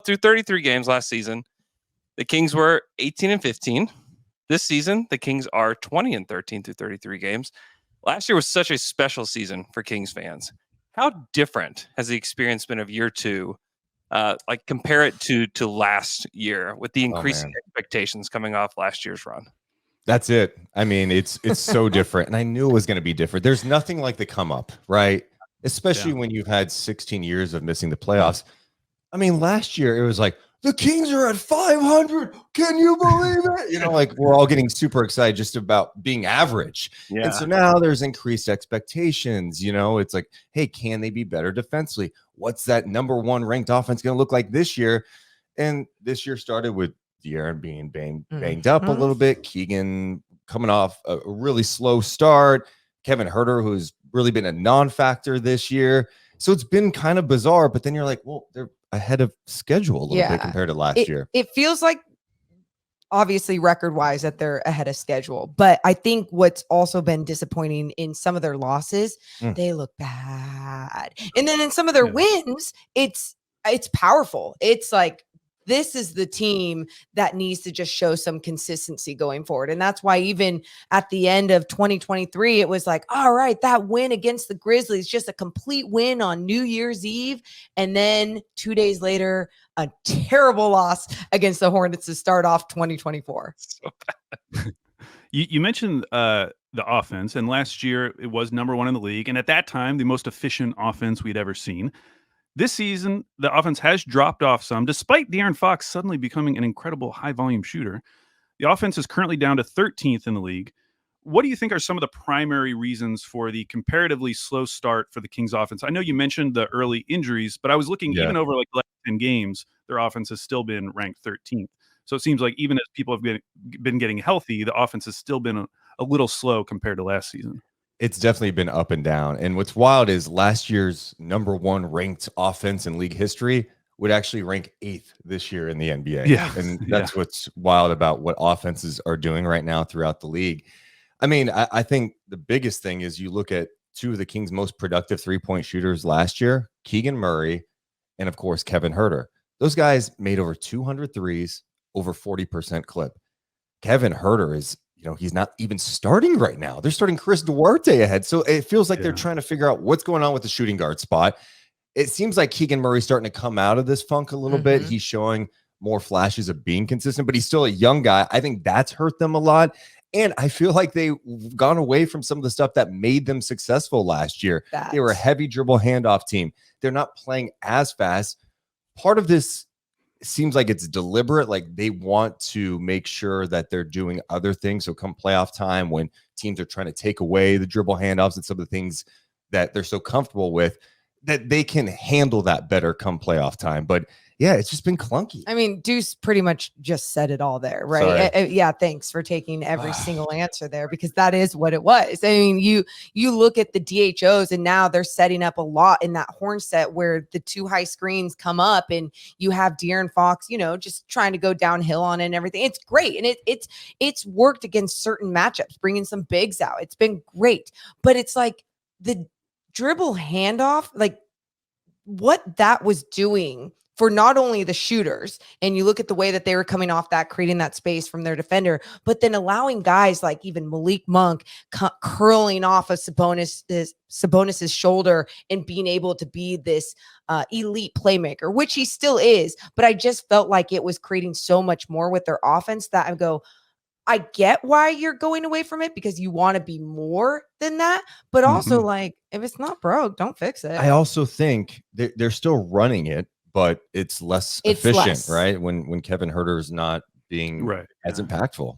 through 33 games last season, the Kings were 18-15. This season, the Kings are 20-13 through 33 games. Last year was such a special season for Kings fans. How different has the experience been of year two? Like compare it to last year with the increased expectations coming off last year's run. That's it. I mean, it's so different. And I knew it was going to be different. There's nothing like the come up, right? Especially when you've had 16 years of missing the playoffs. I mean, last year it was like, the Kings are at 500. Can you believe it? You know, like we're all getting super excited just about being average. Yeah. And so now there's increased expectations. You know, it's like, hey, can they be better defensively? What's that number one ranked offense going to look like this year? And this year started with De'Aaron being banged up a little bit. Keegan coming off a really slow start. Kevin Huerter, who's really been a non-factor this year. So it's been kind of bizarre. But then you're like, well, they're ahead of schedule a little bit compared to last year. It feels like obviously record-wise that they're ahead of schedule. But I think what's also been disappointing in some of their losses, they look bad. And then in some of their wins, it's powerful. It's like, this is the team that needs to just show some consistency going forward. And that's why even at the end of 2023, it was like, all right, that win against the Grizzlies, just a complete win on New Year's Eve. And then 2 days later, a terrible loss against the Hornets to start off 2024. So bad. You mentioned the offense, and last year it was number one in the league. And at that time, the most efficient offense we'd ever seen. This season, the offense has dropped off some, despite De'Aaron Fox suddenly becoming an incredible high-volume shooter. The offense is currently down to 13th in the league. What do you think are some of the primary reasons for the comparatively slow start for the Kings offense? I know you mentioned the early injuries, but I was looking even over like the last 10 games, their offense has still been ranked 13th. So it seems like even as people have been getting healthy, the offense has still been a little slow compared to last season. It's definitely been up and down. And what's wild is last year's number one ranked offense in league history would actually rank 8th this year in the NBA. Yeah. And that's what's wild about what offenses are doing right now throughout the league. I mean, I think the biggest thing is you look at two of the Kings' most productive three-point shooters last year, Keegan Murray and, of course, Kevin Huerter. Those guys made over 200 threes, over 40% clip. Kevin Huerter is, he's not even starting right now. They're starting Chris Duarte ahead. So it feels like they're trying to figure out what's going on with the shooting guard spot. It seems like Keegan Murray's starting to come out of this funk a little bit. He's showing more flashes of being consistent, but he's still a young guy. I think that's hurt them a lot. And I feel like they've gone away from some of the stuff that made them successful last year. They were a heavy dribble handoff team. They're not playing as fast. Part of this seems like it's deliberate. Like they want to make sure that they're doing other things. So come playoff time, when teams are trying to take away the dribble handoffs and some of the things that they're so comfortable with, that they can handle that better come playoff time. But yeah, it's just been clunky. I mean, Deuce pretty much just said it all there, right? Yeah, thanks for taking every single answer there, because that is what it was. I mean, you look at the DHOs, and now they're setting up a lot in that horn set where the two high screens come up, and you have De'Aaron Fox, just trying to go downhill on it and everything. It's great, and it's worked against certain matchups, bringing some bigs out. It's been great, but it's like the dribble handoff, like what that was doing for not only the shooters, and you look at the way that they were coming off that, creating that space from their defender, but then allowing guys like even Malik Monk curling off of Sabonis's shoulder and being able to be this elite playmaker, which he still is. But I just felt like it was creating so much more with their offense that I go, I get why you're going away from it, because you want to be more than that. But also, like, if it's not broke, don't fix it. I also think they're still running it, but it's less efficient, right? When Kevin Huerter is not being as impactful.